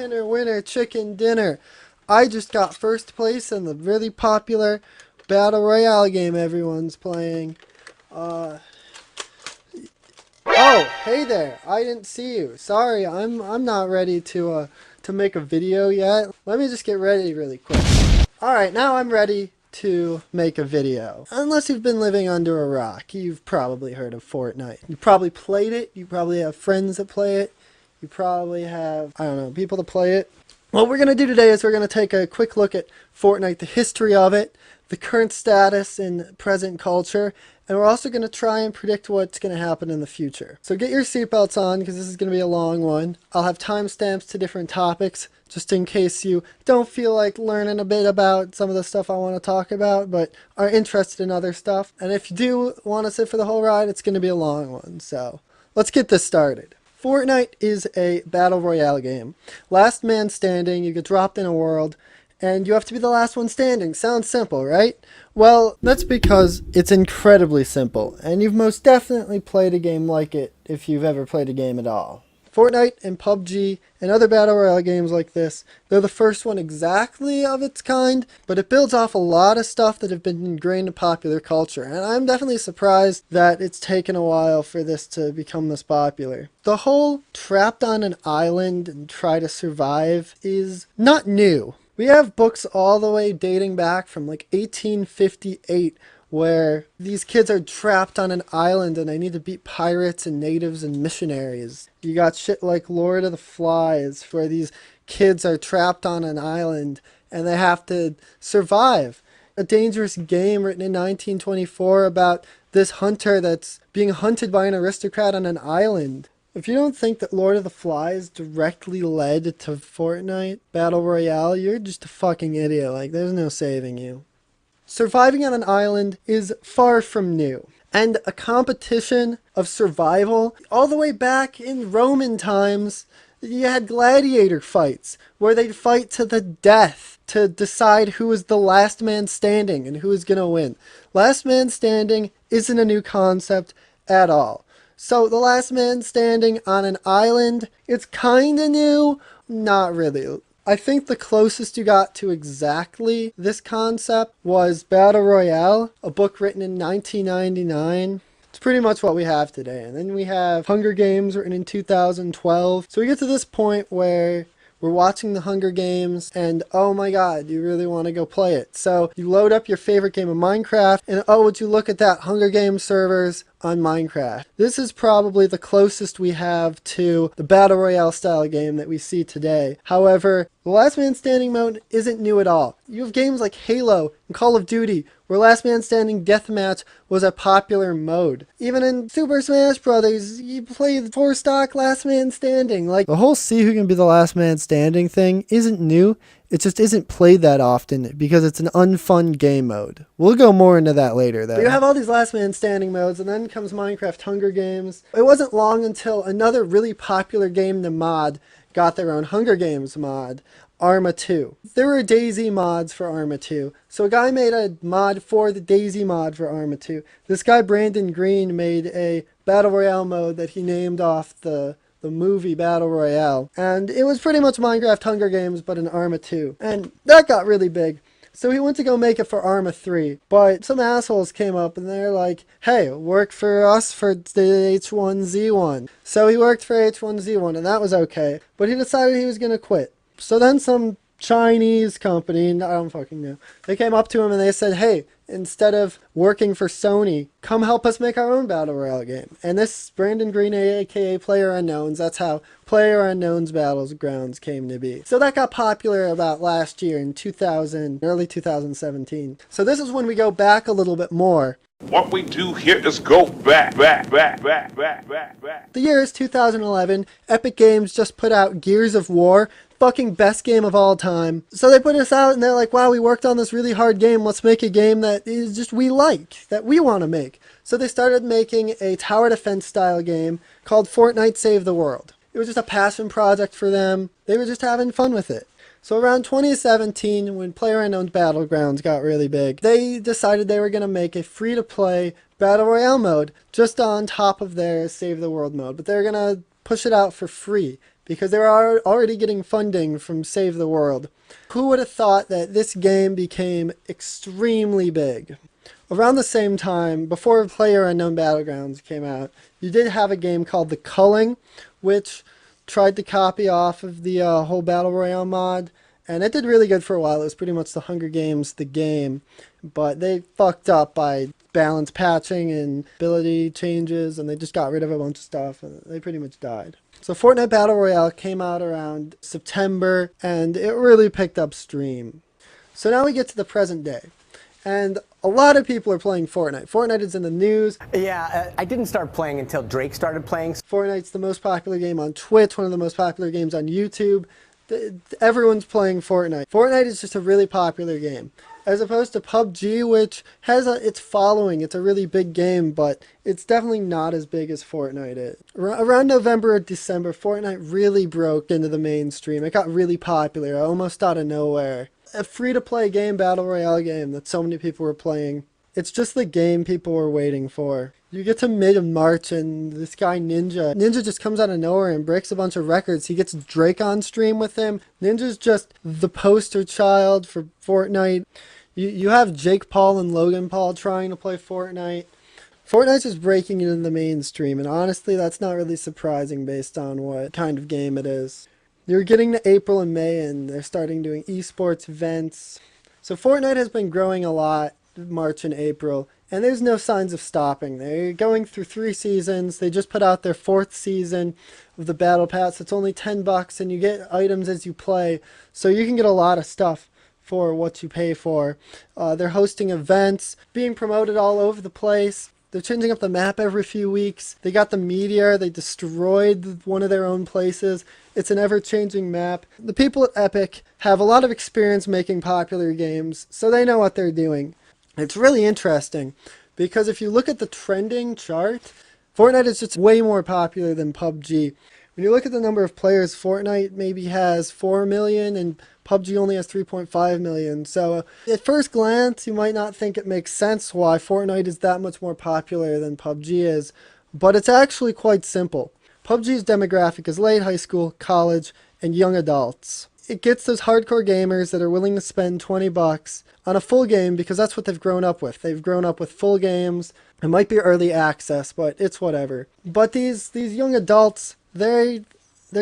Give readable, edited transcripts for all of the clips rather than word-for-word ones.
Winner, winner, chicken dinner. I just got first place in the really popular Battle Royale game everyone's playing. Oh, hey there. I didn't see you. Sorry, I'm not ready to make a video yet. Let me just get ready really quick. Alright, now I'm ready to make a video. Unless you've been living under a rock, you've probably heard of Fortnite. You probably played it, you probably have friends that play it, you probably have, I don't know, people that play it. What we're going to do today is we're going to take a quick look at Fortnite, the history of it, the current status in present culture, and we're also going to try and predict what's going to happen in the future. So get your seatbelts on because this is going to be a long one. I'll have timestamps to different topics just in case you don't feel like learning a bit about some of the stuff I want to talk about but are interested in other stuff. And if you do want to sit for the whole ride, it's going to be a long one. So let's get this started. Fortnite is a battle royale game. Last man standing, you get dropped in a world, and you have to be the last one standing. Sounds simple, right? Well, that's because it's incredibly simple, and you've most definitely played a game like it if you've ever played a game at all. Fortnite and PUBG and other battle royale games like this, they're the first one exactly of its kind, but it builds off a lot of stuff that have been ingrained in popular culture, and I'm definitely surprised that it's taken a while for this to become this popular. The whole trapped on an island and try to survive is not new. We have books all the way dating back from like 1858 where these kids are trapped on an island and they need to beat pirates and natives and missionaries. You got shit like Lord of the Flies where these kids are trapped on an island and they have to survive. A Dangerous Game written in 1924 about this hunter that's being hunted by an aristocrat on an island. If you don't think that Lord of the Flies directly led to Fortnite Battle Royale, you're just a fucking idiot. Like, there's no saving you. Surviving on an island is far from new, and a competition of survival, all the way back in Roman times, you had gladiator fights, where they'd fight to the death to decide who was the last man standing and who was gonna win. Last man standing isn't a new concept at all. So the last man standing on an island, it's kinda new, not really. I think the closest you got to exactly this concept was Battle Royale, a book written in 1999. It's pretty much what we have today. And then we have Hunger Games written in 2012. So we get to this point where we're watching the Hunger Games and oh my god, you really want to go play it. So you load up your favorite game of Minecraft and oh, would you look at that, Hunger Games servers on Minecraft. This is probably the closest we have to the Battle Royale style game that we see today. However, the Last Man Standing mode isn't new at all. You have games like Halo and Call of Duty where Last Man Standing Deathmatch was a popular mode. Even in Super Smash Brothers, you play the 4-stock Last Man Standing. Like, the whole see who can be the last man standing thing isn't new. It just isn't played that often because it's an unfun game mode. We'll go more into that later though. But you have all these last man standing modes and then comes Minecraft Hunger Games. It wasn't long until another really popular game to mod got their own Hunger Games mod, Arma 2. There were DayZ mods for Arma 2. So a guy made a mod for the DayZ mod for Arma 2. This guy Brandon Green made a Battle Royale mode that he named off the movie Battle Royale. And it was pretty much Minecraft Hunger Games, but in Arma 2. And that got really big. So he went to go make it for Arma 3. But some assholes came up and they're like, hey, work for us for the H1Z1. So he worked for H1Z1 and that was okay. But he decided he was going to quit. So then some Chinese company, I don't fucking know, they came up to him and they said, hey, instead of working for Sony, come help us make our own Battle Royale game. And this Brandon Green, aka PlayerUnknown's, that's how PlayerUnknown's Battlegrounds came to be. So that got popular about last year in early 2017. So this is when we go back a little bit more. What we do here is go back. The year is 2011. Epic Games just put out Gears of War. Fucking best game of all time. So they put this out and they're like, wow, we worked on this really hard game. Let's make a game that is just we like, that we want to make. So they started making a tower defense style game called Fortnite Save the World. It was just a passion project for them. They were just having fun with it. So around 2017, when PlayerUnknown's Battlegrounds got really big, they decided they were going to make a free-to-play Battle Royale mode just on top of their Save the World mode. But they're going to push it out for free because they were already getting funding from Save the World. Who would have thought that this game became extremely big? Around the same time, before PlayerUnknown Battlegrounds came out, you did have a game called The Culling, which tried to copy off of the whole Battle Royale mod, and it did really good for a while. It was pretty much the Hunger Games, the game, but they fucked up by balance patching and ability changes, and they just got rid of a bunch of stuff, and they pretty much died. So Fortnite Battle Royale came out around September, and it really picked up steam. So now we get to the present day. And a lot of people are playing Fortnite. Fortnite is in the news. Yeah, I didn't start playing until Drake started playing. Fortnite's the most popular game on Twitch, one of the most popular games on YouTube. Everyone's playing Fortnite. Fortnite is just a really popular game. As opposed to PUBG, which has its following. It's a really big game, but it's definitely not as big as Fortnite is. Around November or December, Fortnite really broke into the mainstream. It got really popular, almost out of nowhere. A free-to-play game, Battle Royale game that so many people were playing. It's just the game people were waiting for. You get to mid-March and this guy Ninja just comes out of nowhere and breaks a bunch of records. He gets Drake on stream with him. Ninja's just the poster child for Fortnite. You have Jake Paul and Logan Paul trying to play Fortnite. Fortnite's just breaking into the mainstream, and honestly that's not really surprising based on what kind of game it is. You're getting to April and May and they're starting doing esports events. So Fortnite has been growing a lot March and April, and there's no signs of stopping. They're going through 3 seasons. They just put out their 4th season of the Battle Pass. It's only $10 and you get items as you play, so you can get a lot of stuff for what you pay for. They're hosting events, being promoted all over the place. They're changing up the map every few weeks. They got the meteor. They destroyed one of their own places. It's an ever-changing map. The people at Epic have a lot of experience making popular games, so they know what they're doing. It's really interesting because if you look at the trending chart, Fortnite is just way more popular than PUBG. When you look at the number of players, Fortnite maybe has 4 million and PUBG only has 3.5 million. So at first glance, you might not think it makes sense why Fortnite is that much more popular than PUBG is, but it's actually quite simple. PUBG's demographic is late high school, college, and young adults. It gets those hardcore gamers that are willing to spend $20 on a full game because that's what they've grown up with. They've grown up with full games. It might be early access, but it's whatever. But these young adults, they're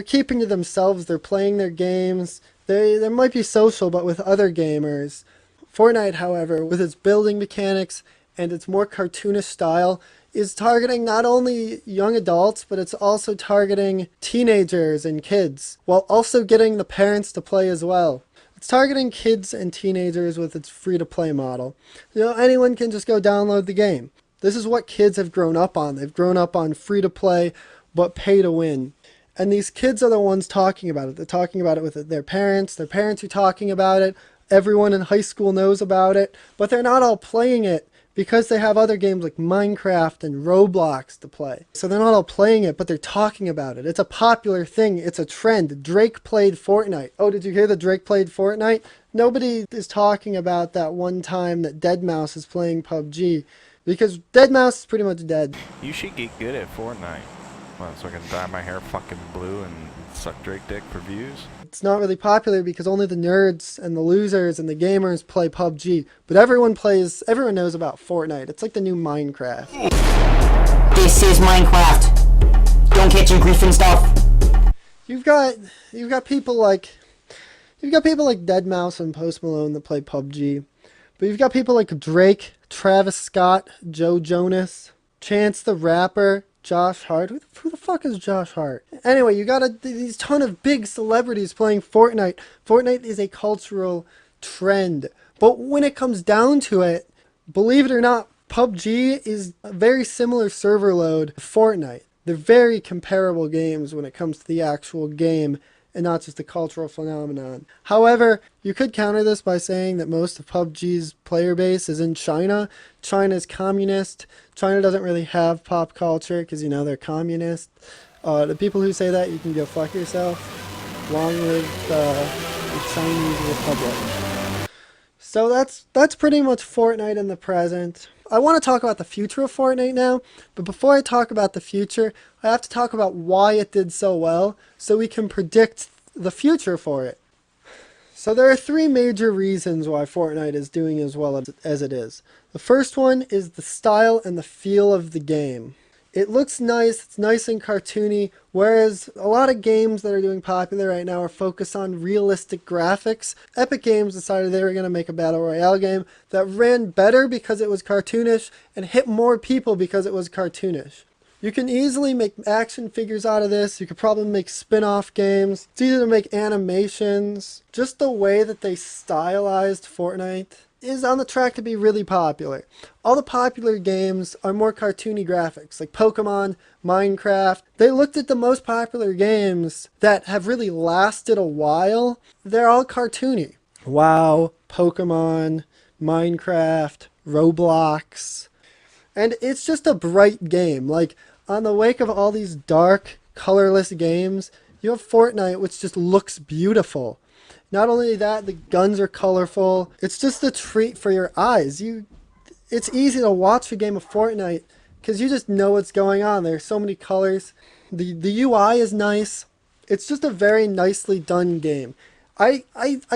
keeping to themselves. They're playing their games. They might be social, but with other gamers. Fortnite, however, with its building mechanics and its more cartoonish style, is targeting not only young adults, but it's also targeting teenagers and kids, while also getting the parents to play as well. It's targeting kids and teenagers with its free-to-play model. You know, anyone can just go download the game. This is what kids have grown up on. They've grown up on free-to-play, but pay-to-win. And these kids are the ones talking about it. They're talking about it with their parents. Their parents are talking about it. Everyone in high school knows about it, but they're not all playing it because they have other games like Minecraft and Roblox to play. So they're not all playing it, but they're talking about it. It's a popular thing. It's a trend. Drake played Fortnite. Oh, did you hear that Drake played Fortnite? Nobody is talking about that one time that deadmau5 is playing PUBG, because deadmau5 is pretty much dead. You should get good at Fortnite. Well, so I can dye my hair fucking blue and suck Drake dick for views. It's not really popular because only the nerds and the losers and the gamers play PUBG. But everyone knows about Fortnite. It's like the new Minecraft. This is Minecraft. Don't catch you griefing stuff. You've got people like deadmau5 and Post Malone that play PUBG. But you've got people like Drake, Travis Scott, Joe Jonas, Chance the Rapper, Josh Hart. Who the fuck is Josh Hart? Anyway, you got these ton of big celebrities playing Fortnite. Fortnite is a cultural trend. But when it comes down to it, believe it or not, PUBG is a very similar server load to Fortnite. They're very comparable games when it comes to the actual game and not just a cultural phenomenon. However, you could counter this by saying that most of PUBG's player base is in China. China's communist. China doesn't really have pop culture because, you know, they're communist. The people who say that, you can go fuck yourself. Long live the Chinese Republic. So that's pretty much Fortnite in the present. I want to talk about the future of Fortnite now, but before I talk about the future, I have to talk about why it did so well so we can predict the future for it. So there are three major reasons why Fortnite is doing as well as it is. The first one is the style and the feel of the game. It looks nice, it's nice and cartoony, whereas a lot of games that are doing popular right now are focused on realistic graphics. Epic Games decided they were going to make a Battle Royale game that ran better because it was cartoonish and hit more people because it was cartoonish. You can easily make action figures out of this. You could probably make spin-off games. It's easy to make animations. Just the way that they stylized Fortnite is on the track to be really popular. All the popular games are more cartoony graphics, like Pokemon, Minecraft. They looked at the most popular games that have really lasted a while. They're all cartoony. WoW, Pokemon, Minecraft, Roblox. And it's just a bright game. Like, on the wake of all these dark, colorless games, you have Fortnite, which just looks beautiful. Not only that, the guns are colorful. It's just a treat for your eyes. It's easy to watch a game of Fortnite because you just know what's going on. There's so many colors. The UI is nice. It's just a very nicely done game. I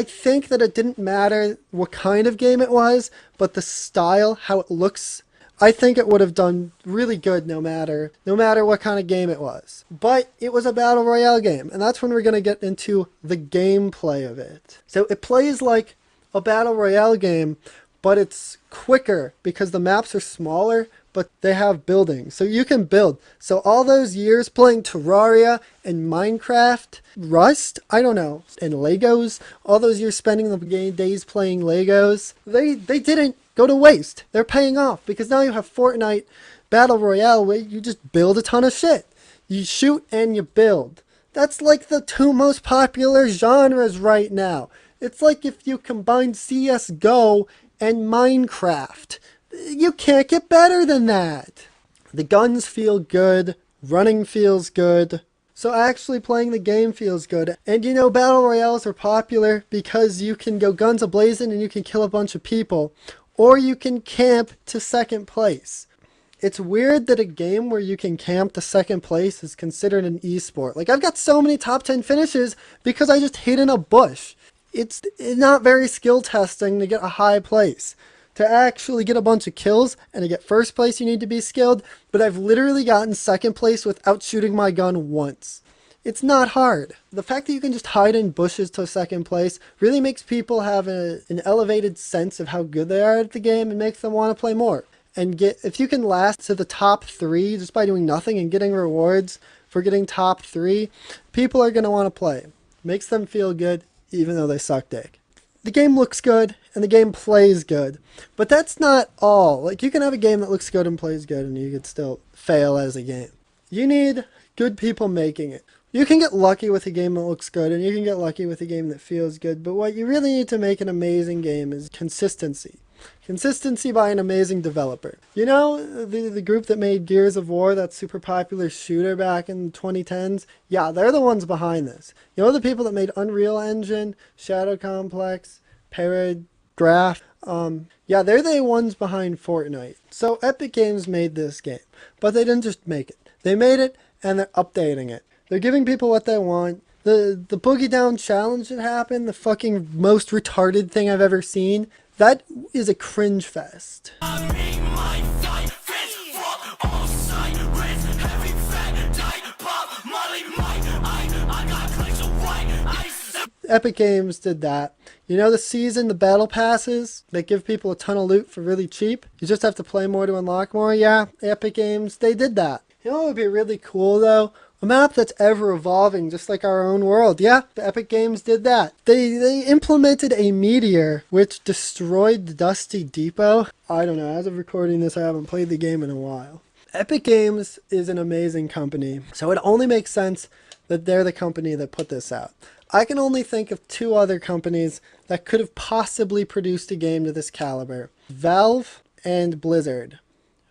think that it didn't matter what kind of game it was, but the style, how it looks, I think it would have done really good no matter what kind of game it was. But it was a Battle Royale game, and that's when we're going to get into the gameplay of it. So it plays like a Battle Royale game, but it's quicker because the maps are smaller, but they have buildings. So you can build. So all those years playing Terraria and Minecraft, Rust, I don't know, and Legos, all those years spending the days playing Legos, they didn't go to waste. They're paying off because now you have Fortnite Battle Royale where you just build a ton of shit. You shoot and you build. That's like the two most popular genres right now. It's like if you combine CSGO and Minecraft. You can't get better than that. The guns feel good. Running feels good. So actually playing the game feels good. And you know, Battle Royales are popular because you can go guns a-blazing and you can kill a bunch of people. Or you can camp to second place. It's weird that a game where you can camp to second place is considered an esport. Like, I've got so many top 10 finishes because I just hid in a bush. It's not very skill testing to get a high place. To actually get a bunch of kills and to get first place, you need to be skilled. But I've literally gotten second place without shooting my gun once. It's not hard. The fact that you can just hide in bushes to second place really makes people have an elevated sense of how good they are at the game and makes them want to play more. And if you can last to the top 3 just by doing nothing and getting rewards for getting top 3, people are going to want to play. Makes them feel good even though they suck dick. The game looks good and the game plays good, but that's not all. Like, you can have a game that looks good and plays good and you could still fail as a game. You need good people making it. You can get lucky with a game that looks good and you can get lucky with a game that feels good, but what you really need to make an amazing game is consistency. Consistency by an amazing developer. You know, the group that made Gears of War, that super popular shooter back in the 2010s? Yeah, they're the ones behind this. You know, the people that made Unreal Engine, Shadow Complex, Paragraph? Yeah, they're the ones behind Fortnite. So Epic Games made this game, but they didn't just make it. They made it and they're updating it. They're giving people what they want. The Boogie Down Challenge that happened, the fucking most retarded thing I've ever seen, that is a cringe fest. Epic Games did that. You know the season, the battle passes that give people a ton of loot for really cheap? You just have to play more to unlock more? Yeah, Epic Games, they did that. You know what would be really cool though? A map that's ever evolving, just like our own world. Yeah, the Epic Games did that. They implemented a meteor which destroyed the Dusty Depot. I don't know, as of recording this, I haven't played the game in a while. Epic Games is an amazing company, so it only makes sense that they're the company that put this out. I can only think of 2 other companies that could have possibly produced a game to this caliber. Valve and Blizzard.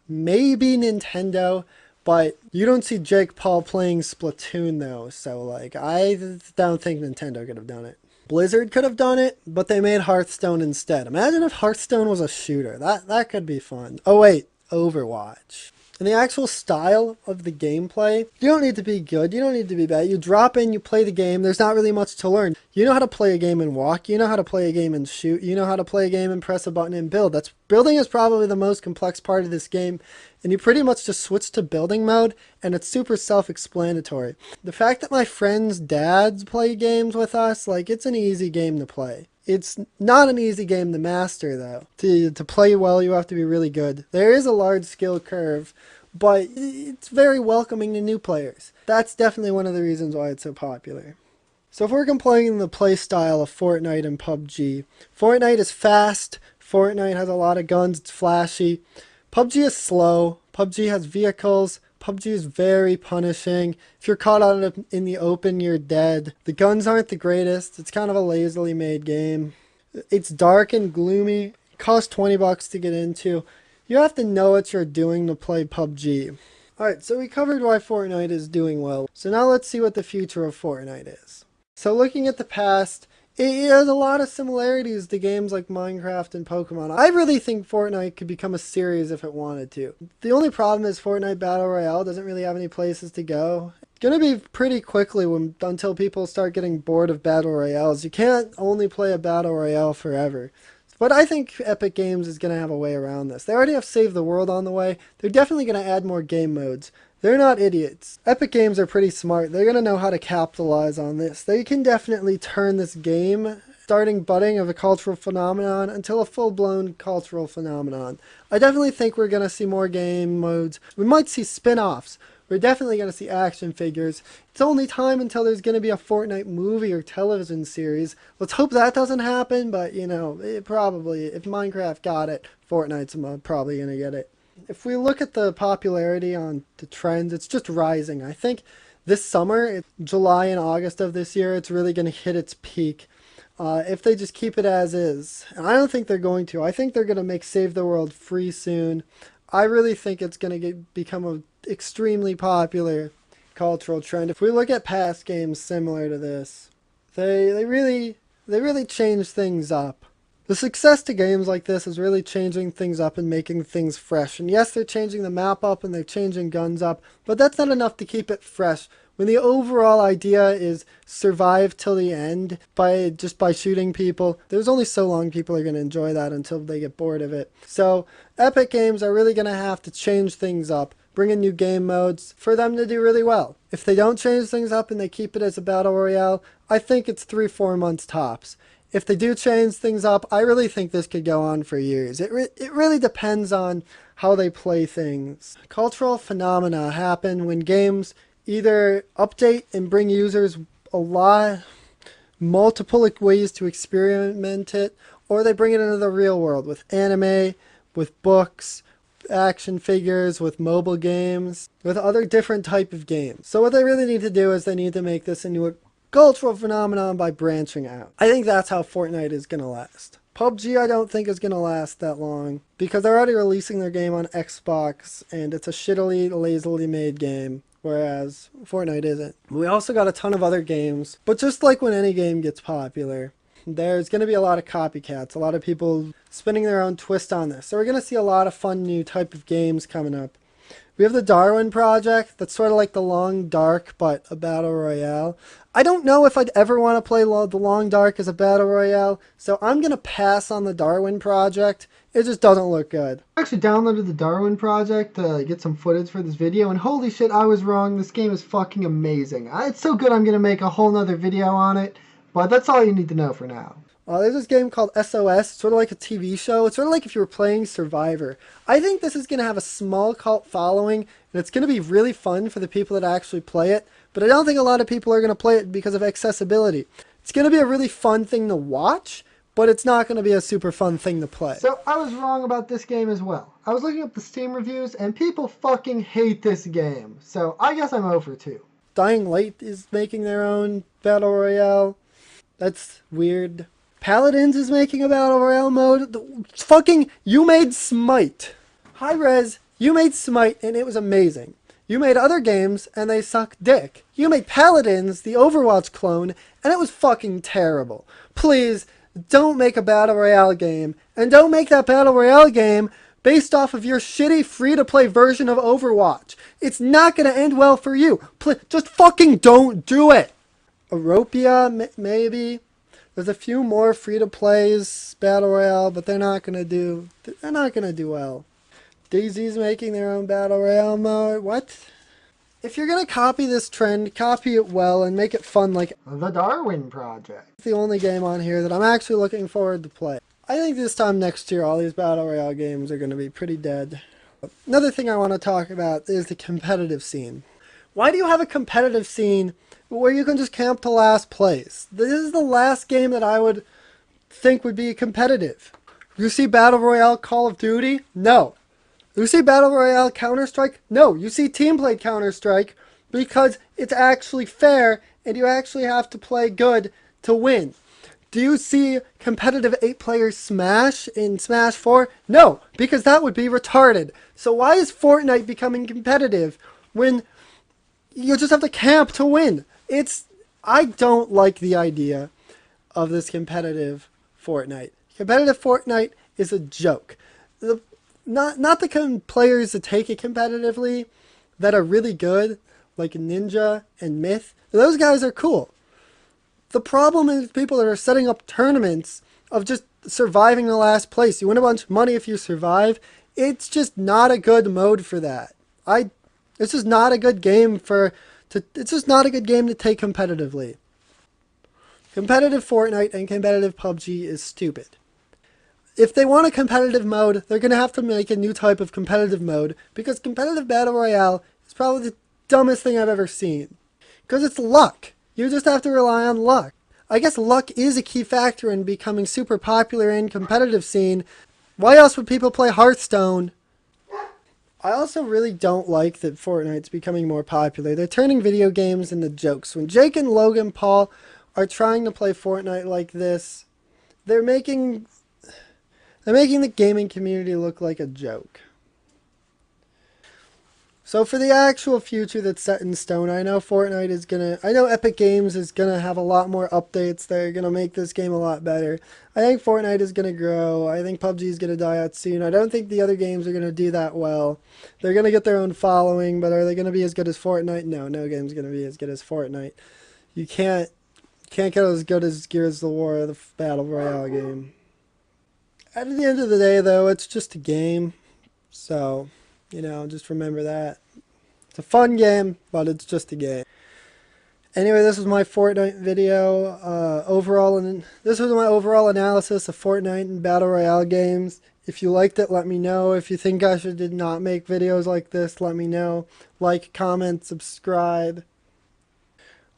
Maybe Nintendo. But you don't see Jake Paul playing Splatoon though, so like, I don't think Nintendo could have done it. Blizzard could have done it, but they made Hearthstone instead. Imagine if Hearthstone was a shooter. That could be fun. Oh wait, Overwatch. And the actual style of the gameplay, you don't need to be good, you don't need to be bad. You drop in, you play the game, there's not really much to learn. You know how to play a game and walk, you know how to play a game and shoot, you know how to play a game and press a button and build. Building is probably the most complex part of this game, and you pretty much just switch to building mode, and it's super self-explanatory. The fact that my friends' dads play games with us, like, it's an easy game to play. It's not an easy game to master, though. To play well, you have to be really good. There is a large skill curve, but it's very welcoming to new players. That's definitely one of the reasons why it's so popular. So if we're comparing the play style of Fortnite and PUBG, Fortnite is fast, Fortnite has a lot of guns, it's flashy. PUBG is slow, PUBG has vehicles, PUBG is very punishing. If you're caught out in the open, you're dead. The guns aren't the greatest. It's kind of a lazily made game. It's dark and gloomy. It costs $20 to get into. You have to know what you're doing to play PUBG. Alright, so we covered why Fortnite is doing well. So now let's see what the future of Fortnite is. So looking at the past, it has a lot of similarities to games like Minecraft and Pokemon. I really think Fortnite could become a series if it wanted to. The only problem is Fortnite Battle Royale doesn't really have any places to go. It's going to be pretty quickly until people start getting bored of Battle Royales. You can't only play a Battle Royale forever. But I think Epic Games is going to have a way around this. They already have Save the World on the way. They're definitely going to add more game modes. They're not idiots. Epic Games are pretty smart. They're going to know how to capitalize on this. They can definitely turn this game, starting budding of a cultural phenomenon, until a full-blown cultural phenomenon. I definitely think we're going to see more game modes. We might see spin-offs. We're definitely going to see action figures. It's only time until there's going to be a Fortnite movie or television series. Let's hope that doesn't happen, but you know, it probably, if Minecraft got it, Fortnite's probably going to get it. If we look at the popularity on the trends, it's just rising. I think this summer, July and August of this year, it's really going to hit its peak. If they just keep it as is. And I don't think they're going to. I think they're going to make Save the World free soon. I really think it's going to become an extremely popular cultural trend. If we look at past games similar to this, they really change things up. The success to games like this is really changing things up and making things fresh. And yes, they're changing the map up and they're changing guns up, but that's not enough to keep it fresh. When the overall idea is survive till the end by shooting people, there's only so long people are going to enjoy that until they get bored of it. So Epic Games are really going to have to change things up, bring in new game modes for them to do really well. If they don't change things up and they keep it as a battle royale, I think it's 3-4 months tops. If they do change things up, I really think this could go on for years. It really depends on how they play things. Cultural phenomena happen when games either update and bring users multiple ways to experiment it, or they bring it into the real world with anime, with books, action figures, with mobile games, with other different type of games. So what they really need to do is they need to make this into a cultural phenomenon by branching out. I think that's how Fortnite is going to last. PUBG I don't think is going to last that long because they're already releasing their game on Xbox and it's a shittily, lazily made game, whereas Fortnite isn't. We also got a ton of other games, but just like when any game gets popular, there's going to be a lot of copycats, a lot of people spinning their own twist on this. So we're going to see a lot of fun new type of games coming up. We have the Darwin Project, that's sort of like the Long Dark, but a battle royale. I don't know if I'd ever want to play the Long Dark as a battle royale, so I'm going to pass on the Darwin Project. It just doesn't look good. I actually downloaded the Darwin Project to get some footage for this video, and holy shit, I was wrong. This game is fucking amazing. It's so good I'm going to make a whole nother video on it, but that's all you need to know for now. There's this game called SOS, sort of like a TV show. It's sort of like if you were playing Survivor. I think this is going to have a small cult following, and it's going to be really fun for the people that actually play it, but I don't think a lot of people are going to play it because of accessibility. It's going to be a really fun thing to watch, but it's not going to be a super fun thing to play. So I was wrong about this game as well. I was looking up the Steam reviews, and people fucking hate this game, so I guess I'm over 2. Dying Light is making their own battle royale. That's weird. Paladins is making a battle royale mode. You made Smite. Hi Rez, you made Smite and it was amazing. You made other games and they suck dick. You made Paladins, the Overwatch clone, and it was fucking terrible. Please, don't make a Battle Royale game, and don't make that Battle Royale game based off of your shitty free-to-play version of Overwatch. It's not gonna end well for you. Please, just fucking don't do it. Europia, maybe. There's a few more free-to-plays Battle Royale, but they're not gonna do well. DayZ's making their own Battle Royale mode. What? If you're gonna copy this trend, copy it well and make it fun like The Darwin Project. It's the only game on here that I'm actually looking forward to play. I think this time next year all these Battle Royale games are gonna be pretty dead. Another thing I want to talk about is the competitive scene. Why do you have a competitive scene where you can just camp to last place? This is the last game that I would think would be competitive. You see Battle Royale Call of Duty? No. You see Battle Royale Counter-Strike? No. You see Team Play Counter-Strike because it's actually fair and you actually have to play good to win. Do you see competitive 8-player Smash in Smash 4? No, because that would be retarded. So why is Fortnite becoming competitive when you just have to camp to win? I don't like the idea of this competitive Fortnite. Competitive Fortnite is a joke. Not the players that take it competitively that are really good, like Ninja and Myth. Those guys are cool. The problem is people that are setting up tournaments of just surviving the last place. You win a bunch of money if you survive. It's just not a good mode for that. It's just not a good game it's just not a good game to take competitively. Competitive Fortnite and competitive PUBG is stupid. If they want a competitive mode, they're going to have to make a new type of competitive mode because competitive Battle Royale is probably the dumbest thing I've ever seen. Because it's luck. You just have to rely on luck. I guess luck is a key factor in becoming super popular in competitive scene. Why else would people play Hearthstone? I also really don't like that Fortnite's becoming more popular. They're turning video games into jokes. When Jake and Logan Paul are trying to play Fortnite like this, they're making the gaming community look like a joke. So for the actual future that's set in stone, I know Epic Games is gonna have a lot more updates. They're gonna make this game a lot better. I think Fortnite is gonna grow. I think PUBG is gonna die out soon. I don't think the other games are gonna do that well. They're gonna get their own following, but are they gonna be as good as Fortnite? No game's gonna be as good as Fortnite. You can't get as good as Gears of War, the Battle Royale game. At the end of the day, though, it's just a game. So, just remember that. It's a fun game, but it's just a game. Anyway, this was my Fortnite video. This was my overall analysis of Fortnite and Battle Royale games. If you liked it, let me know. If you think I did not make videos like this, let me know. Like, comment, subscribe.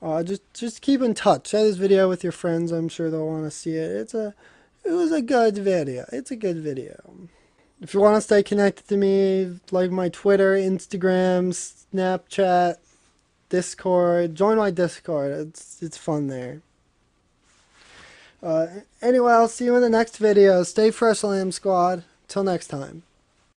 Just keep in touch. Share this video with your friends. I'm sure they'll want to see it. It was a good video. It's a good video. If you want to stay connected to me, like my Twitter, Instagram, Snapchat, Discord, join my Discord. It's fun there. Anyway, I'll see you in the next video. Stay fresh, Lamb Squad. Till next time.